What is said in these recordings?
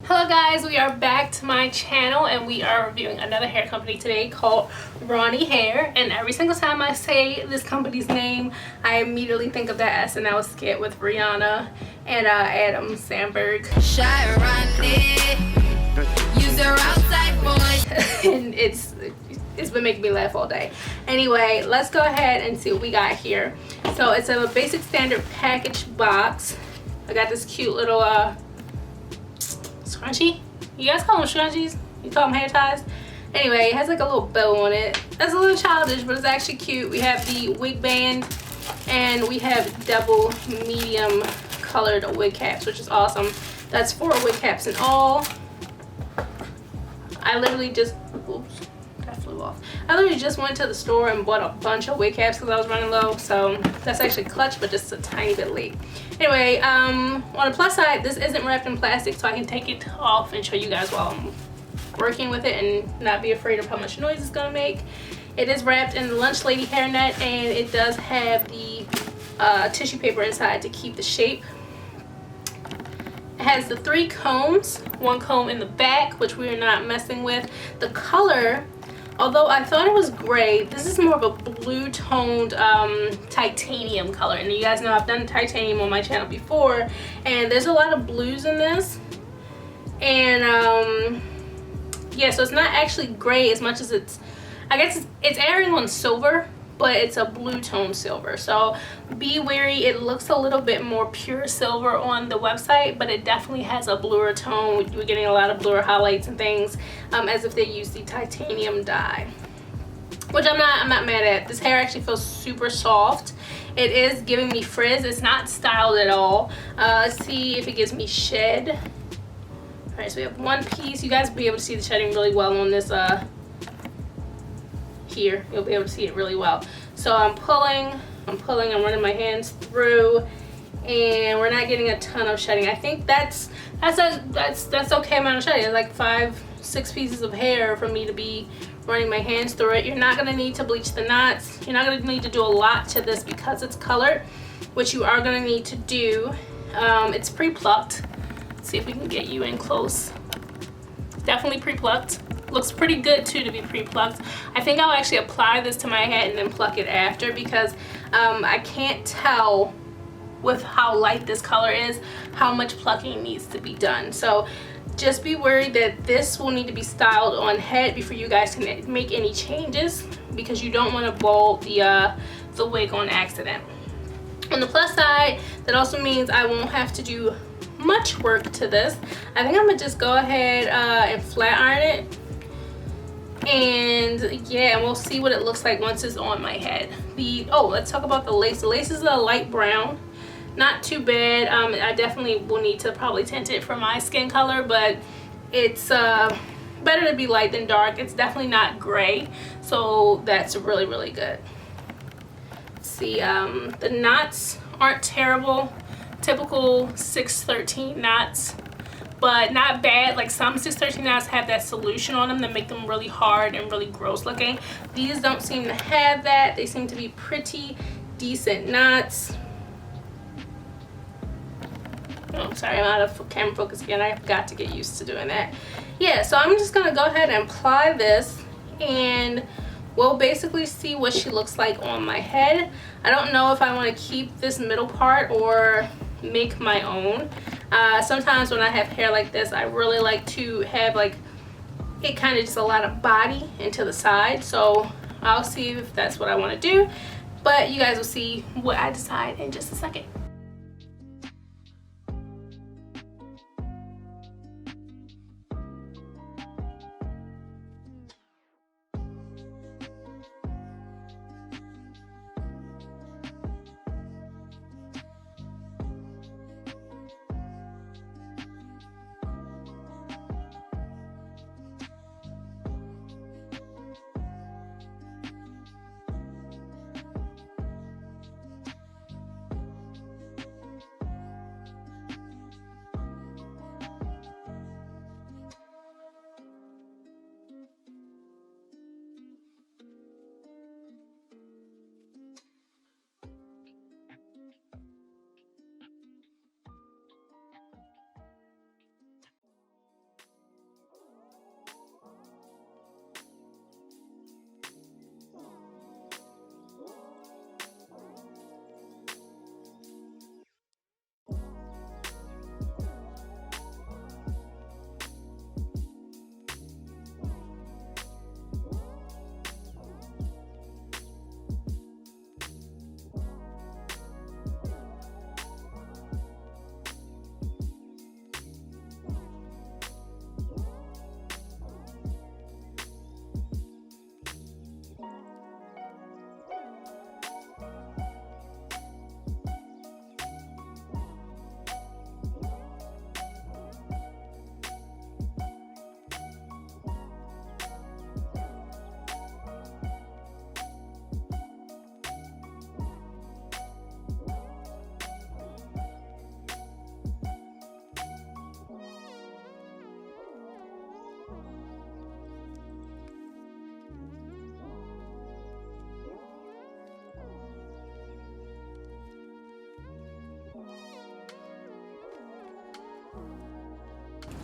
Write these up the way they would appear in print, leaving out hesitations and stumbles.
Hello guys, we are back to my channel and we are reviewing another hair company today called Ronnie Hair. And every single time I say this company's name, I immediately think of that SNL skit with Rihanna and Adam Sandberg. Shy Ronnie, use your outside voice. And it's been making me laugh all day. Anyway, let's go ahead and see what we got here. So it's a basic standard package box. I got this cute little scrunchie. You guys call them scrunchies? You call them hair ties? Anyway, it has like a little bow on it. That's a little childish, but it's actually cute. We have the wig band and we have double medium colored wig caps, which is awesome. That's 4 wig caps in all. I literally just, oops, that flew off. I literally just went to the store and bought a bunch of wig caps because I was running low. So that's actually clutch, but just a tiny bit late. Anyway, on the plus side, this isn't wrapped in plastic, so I can take it off and show you guys while I'm working with it and not be afraid of how much noise it's gonna make. It is wrapped in the Lunch Lady hairnet, and it does have the tissue paper inside to keep the shape. It has the 3 combs, 1 comb in the back, which we are not messing with. The color, although I thought it was gray, this is more of a blue toned titanium color. And you guys know I've done titanium on my channel before, and there's a lot of blues in this. And yeah, so it's not actually gray as much as it's, I guess it's airing on silver, but it's a blue tone silver. So be wary, it looks a little bit more pure silver on the website, but it definitely has a bluer tone. You're getting a lot of bluer highlights and things, as if they use the titanium dye, which I'm not mad at. This hair actually feels super soft. It is giving me frizz. It's not styled at all. Let's see if it gives me shed. All right, so we have 1 piece. You guys will be able to see the shedding really well on this here. You'll be able to see it really well. So I'm running my hands through, and we're not getting a ton of shedding. I think that's okay amount of shedding. It's like 5-6 pieces of hair for me to be running my hands through it. You're not going to need to bleach the knots. You're not going to need to do a lot to this because it's colored, which you are going to need to do. It's pre-plucked. Let's see if we can get you in close. Definitely pre-plucked. Looks pretty good too to be pre-plucked. I think I'll actually apply this to my head and then pluck it after, because I can't tell with how light this color is how much plucking needs to be done. So just be worried that this will need to be styled on head before you guys can make any changes, because you don't want to bald the wig on accident. On the plus side, that also means I won't have to do much work to this. I think I'm gonna just go ahead and flat iron it. And yeah, and we'll see what it looks like once it's on my head. Let's talk about the lace. The lace is a light brown, not too bad. I definitely will need to probably tint it for my skin color, but it's better to be light than dark. It's definitely not gray, so that's really, really good. Let's see, the knots aren't terrible. Typical 613 knots, but not bad. Like some 613 knots have that solution on them that make them really hard and really gross looking. These don't seem to have that. They seem to be pretty decent knots. Oh, sorry, I'm out of camera focus again. I forgot to get used to doing that. Yeah, so I'm just gonna go ahead and apply this, and we'll basically see what she looks like on my head. I don't know if I want to keep this middle part or make my own. Sometimes when I have hair like this, I really like to have like it kind of just a lot of body into the side. So I'll see if that's what I want to do, but you guys will see what I decide in just a second.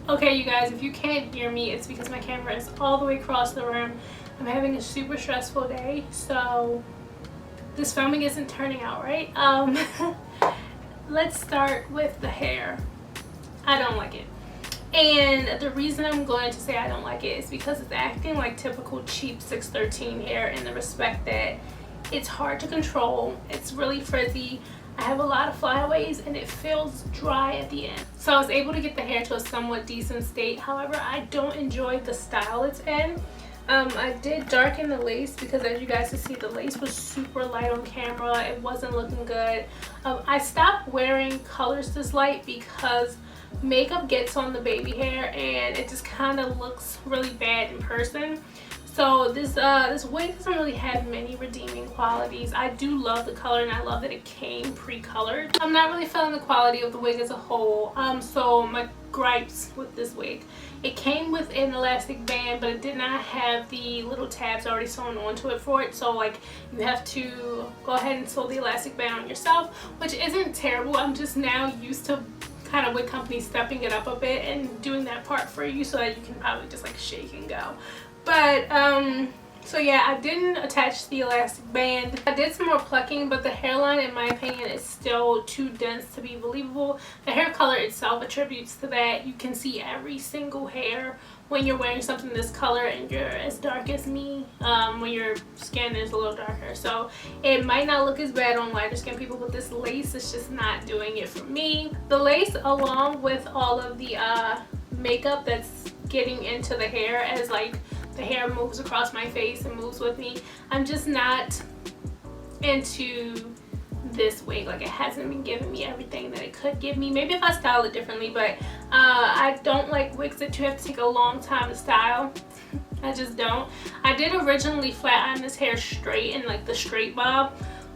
Okay, you guys, if you can't hear me, it's because my camera is all the way across the room. I'm having a super stressful day, so this filming isn't turning out right. Let's start with the hair. I don't like it. And the reason I'm going to say I don't like it is because it's acting like typical cheap 613 hair in the respect that it's hard to control, it's really frizzy, I have a lot of flyaways, and it feels dry at the end. So I was able to get the hair to a somewhat decent state. However, I don't enjoy the style it's in. I did darken the lace because, as you guys can see, the lace was super light on camera. It wasn't looking good. I stopped wearing colors this light because makeup gets on the baby hair and it just kind of looks really bad in person. So this wig doesn't really have many redeeming qualities. I do love the color and I love that it came pre-colored. I'm not really feeling the quality of the wig as a whole. So my gripes with this wig: it came with an elastic band, but it did not have the little tabs already sewn onto it for it. So like, you have to go ahead and sew the elastic band on yourself, which isn't terrible. I'm just now used to kind of wig companies stepping it up a bit and doing that part for you so that you can probably just like shake and go. But so yeah, I didn't attach the elastic band. I did some more plucking, but the hairline, in my opinion, is still too dense to be believable. The hair color itself attributes to that. You can see every single hair when you're wearing something this color and you're as dark as me, when your skin is a little darker. So it might not look as bad on lighter skin people, but this lace is just not doing it for me. The lace, along with all of the makeup that's getting into the hair as like the hair moves across my face and moves with me, I'm just not into this wig. Like, it hasn't been giving me everything that it could give me. Maybe if I style it differently, but I don't like wigs that you have to take a long time to style. I just don't. I did originally flat iron this hair straight in like the straight bob.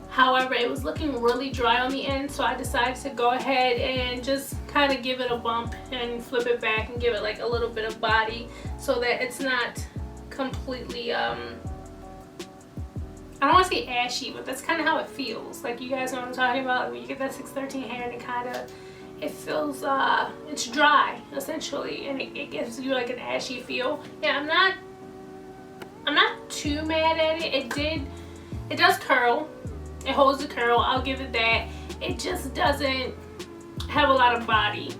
However, it was looking really dry on the end, so I decided to go ahead and just kind of give it a bump and flip it back and give it like a little bit of body so that it's not completely I don't want to say ashy, but that's kind of how it feels. Like, you guys know what I'm talking about, like when you get that 613 hair and it kind of, it feels it's dry essentially, and it gives you like an ashy feel. Yeah, I'm not too mad at it. It does curl, it holds the curl, I'll give it that. It just doesn't have a lot of body.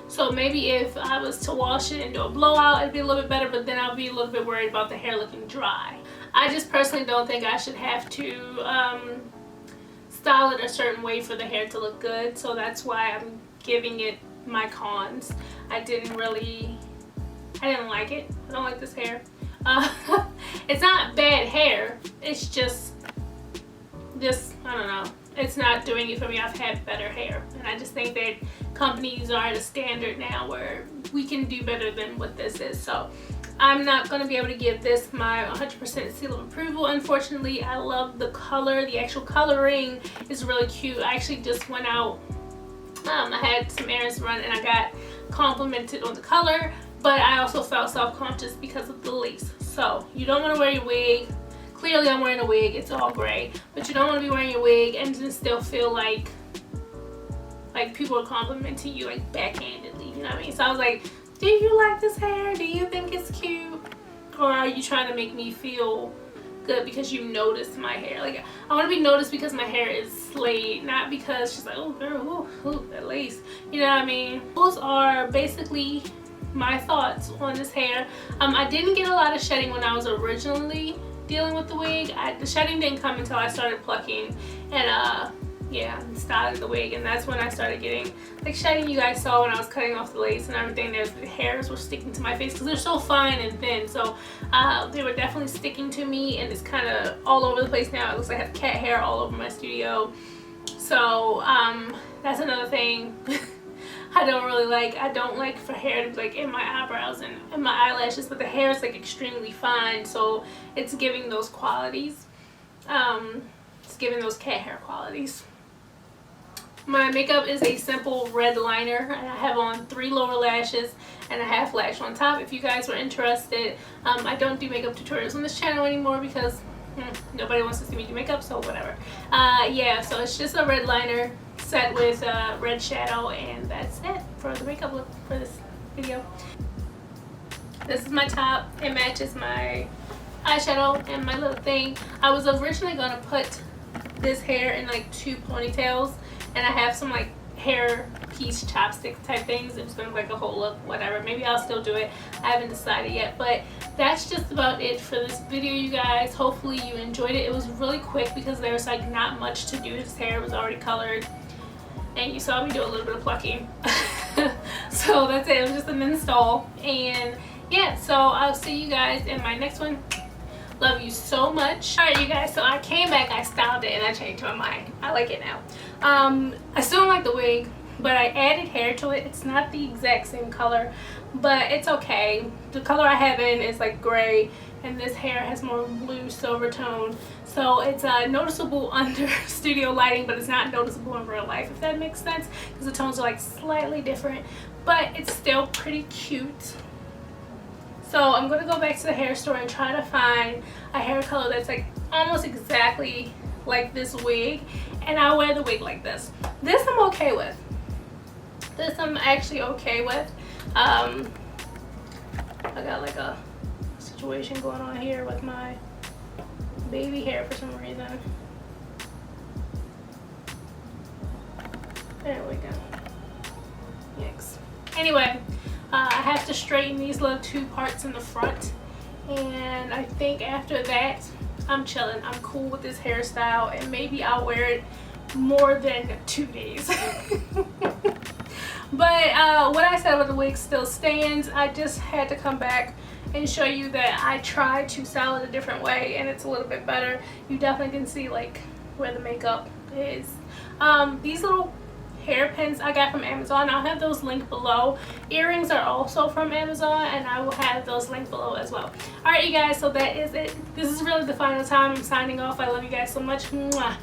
So maybe if I was to wash it and do a blowout, it'd be a little bit better, but then I'll be a little bit worried about the hair looking dry. I just personally don't think I should have to style it a certain way for the hair to look good. So that's why I'm giving it my cons. I didn't like it. I don't like this hair. It's not bad hair. It's just, I don't know. It's not doing it for me. I've had better hair, and I just think that companies are at a standard now where we can do better than what this is. So I'm not going to be able to give this my 100% seal of approval. Unfortunately, I love the color. The actual coloring is really cute. I actually just went out, I had some errands to run, and I got complimented on the color, but I also felt self-conscious because of the lace. So you don't want to wear your wig. Clearly I'm wearing a wig, it's all gray, but you don't want to be wearing your wig and then still feel like people are complimenting you like backhandedly, you know what I mean? So I was like, do you like this hair? Do you think it's cute? Or are you trying to make me feel good because you noticed my hair? Like, I want to be noticed because my hair is slayed, not because she's like, oh girl, ooh, that lace, you know what I mean? Those are basically my thoughts on this hair. I didn't get a lot of shedding when I was originally dealing with the wig. The shedding didn't come until I started plucking and styling the wig, and that's when I started getting like shedding. You guys saw when I was cutting off the lace and everything, the hairs were sticking to my face because they're so fine and thin, so they were definitely sticking to me, and it's kind of all over the place now. It looks like I have cat hair all over my studio. So that's another thing I don't really like. I don't like for hair to be like in my eyebrows and in my eyelashes, but the hair is like extremely fine, so it's giving those qualities. It's giving those cat hair qualities. My makeup is a simple red liner, and I have on 3 lower lashes and a half lash on top. If you guys were interested, I don't do makeup tutorials on this channel anymore because nobody wants to see me do makeup, so whatever. Yeah, so it's just a red liner set with red shadow, and that's it for the makeup look for this video. This is my top. It matches my eyeshadow and my little thing. I was originally gonna put this hair in like 2 ponytails, and I have some like hair piece chopstick type things. It was gonna be like a whole look, whatever. Maybe I'll still do it. I haven't decided yet, but that's just about it for this video, you guys. Hopefully you enjoyed it. It was really quick because there was like not much to do. His hair was already colored, and you saw me do a little bit of plucking. So that's it. It was just an install, and yeah, so I'll see you guys in my next one. Love you so much. Alright, you guys, so I came back, I styled it, and I changed my mind. I like it now. I still don't like the wig, but I added hair to it. It's not the exact same color, but it's okay. The color I have in is like gray, and this hair has more blue silver tone, so it's noticeable under studio lighting, but it's not noticeable in real life, if that makes sense, because the tones are like slightly different, but it's still pretty cute. So I'm going to go back to the hair store and try to find a hair color that's like almost exactly like this wig, and I'll wear the wig like this. This I'm okay with. This I'm actually okay with. I got like a situation going on here with my baby hair for some reason. There we go. Yikes. Anyway, I have to straighten these little 2 parts in the front, and I think after that I'm chilling. I'm cool with this hairstyle, and maybe I'll wear it more than 2 days. But what I said about the wig still stands. I just had to come back and show you that I tried to style it a different way, and it's a little bit better. You definitely can see like where the makeup is. These little hairpins I got from Amazon. I'll have those linked below. Earrings are also from Amazon, and I will have those linked below as well. Alright, you guys, so that is it. This is really the final time. I'm signing off. I love you guys so much. Mwah.